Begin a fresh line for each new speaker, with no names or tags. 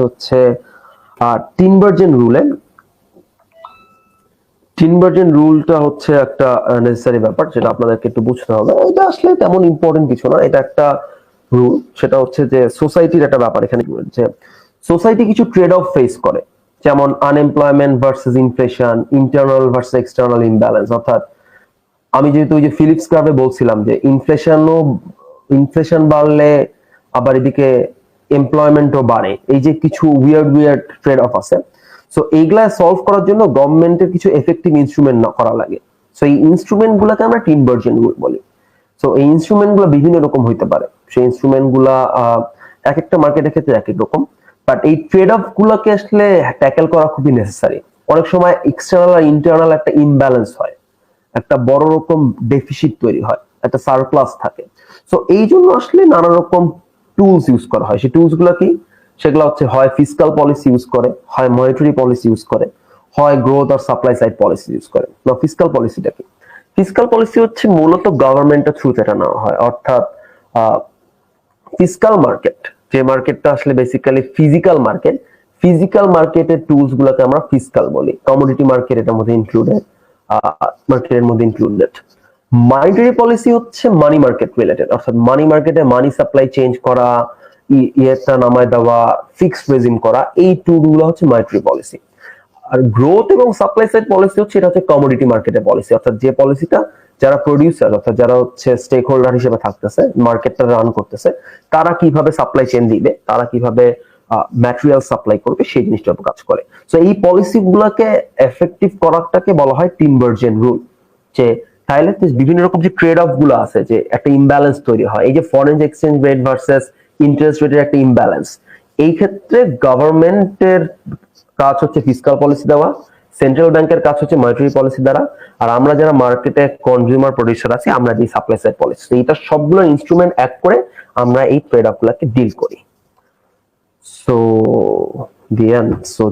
হচ্ছে Tinbergen রুলে। Tinbergen রুলটা হচ্ছে একটা নেসেসারি ব্যাপার, যেটা আপনাদেরকে একটু বুঝতে হবে। এটা আসলে তেমন ইম্পর্টেন্ট কিছু না, এটা একটা রুল। সেটা হচ্ছে যে সোসাইটির একটা ব্যাপার এখানে, যে সোসাইটি কিছু ট্রেড অফ ফেস করে, যেমন unemployment versus inflation, internal versus external imbalance. অর্থাৎ আমি যেহেতু ওই যে ফিলিপস ক্লাবে বলছিলাম যে ইনফ্লেশন বাড়লে আবার এদিকে এমপ্লয়মেন্টও বাড়ে, এই যে কিছু উইয়ার্ড ট্রেড অফ আছে। সো এইগুলা সলভ করার জন্য গভর্নমেন্টের কিছু এফেক্টিভ ইনস্ট্রুমেন্ট না করা লাগে। সো এই ইনস্ট্রুমেন্ট গুলাকে আমরা টিনবার্জেন রুল বলি। সো এই ইনস্ট্রুমেন্ট গুলো বিভিন্ন রকম হইতে পারে, সেই ইনস্ট্রুমেন্ট গুলা এক একটা মার্কেটের ক্ষেত্রে এক এক রকম। বাট এই ট্রেড অফ গুলাকে আসলে ট্যাকেল করা খুবই নেসেসারি। অনেক সময় এক্সটার্নাল আর ইন্টারনাল একটা ইমব্যালেন্স হয়, একটা বড় রকম ডেফিসিট তৈরি হয়, একটা সারপ্লাস থাকে। সো এই জন্য আসলে নানা রকম টুলস ইউজ করা হয়। সেই টুলস গুলা কি? সেগুলো হচ্ছে হয় ফিসকাল পলিসি ইউজ করে, হয় মনিটারি পলিসি ইউজ করে, হয় গ্রোথ আর সাপ্লাই সাইড পলিসি ইউজ করে। না, ফিসকাল পলিসিটা কি? ফিসকাল পলিসি হচ্ছে মূলত গভর্নমেন্টের থ্রুতে এটা নেওয়া হয়। অর্থাৎ ফিসকাল মার্কেট, যে মার্কেটটা আসলে বেসিক্যালি ফিজিক্যাল মার্কেটের টুলস গুলোকে আমরা ফিসকাল বলি। কমোডিটি মার্কেট এটার মধ্যে ইনক্লুডেড। মানিটারি পলিসি হচ্ছে মানি মার্কেট রিলেটেড, অর্থাৎ মানি মার্কেটে মানি সাপ্লাই চেঞ্জ করা, ইয়েটা নামায় দেওয়া, ফিক্সড রেজিম করা, এই টুলগুলো হচ্ছে মানিটারি পলিসি। আর গ্রোথ এবং সাপ্লাই সাইড পলিসি হচ্ছে, এটা হচ্ছে কমোডিটি মার্কেটের পলিসি। অর্থাৎ যে পলিসিটা যারা প্রোডিউসার, অর্থাৎ যারা হচ্ছে স্টেক হোল্ডার হিসেবে থাকতেছে, মার্কেটটা রান করতেছে, তারা কিভাবে সাপ্লাই চেইন দিবে, তারা কিভাবে ম্যাটেরিয়াল সাপ্লাই করবে, সেই জিনিসটার উপর কাজ করে। সো এই পলিসি গুলাকে এফেক্টিভ করাটাকে বলা হয় টিনবার্জেন রুল। যে তাইলে বিভিন্ন রকম যে ট্রেড অফ গুলো আছে, যে একটা ইমব্যালেন্স তৈরি হয়, এই যে foreign exchange rate versus interest রেটের একটা ইমব্যালেন্স, এই ক্ষেত্রে গভর্নমেন্টের কাজ হচ্ছে ফিসকাল পলিসি দেওয়া, সেন্ট্রাল ব্যাংকের কাজ হচ্ছে মনিটারি পলিসি দ্বারা, আর আমরা যারা মার্কেটে কনজিউমার প্রোডিউসার আছি, আমরা যে সাপ্লাই সাইড পলিসি, এইটা সবগুলো ইনস্ট্রুমেন্ট এক করে আমরা এই ট্রেড অফ গুলাকে ডিল করি। So the end. So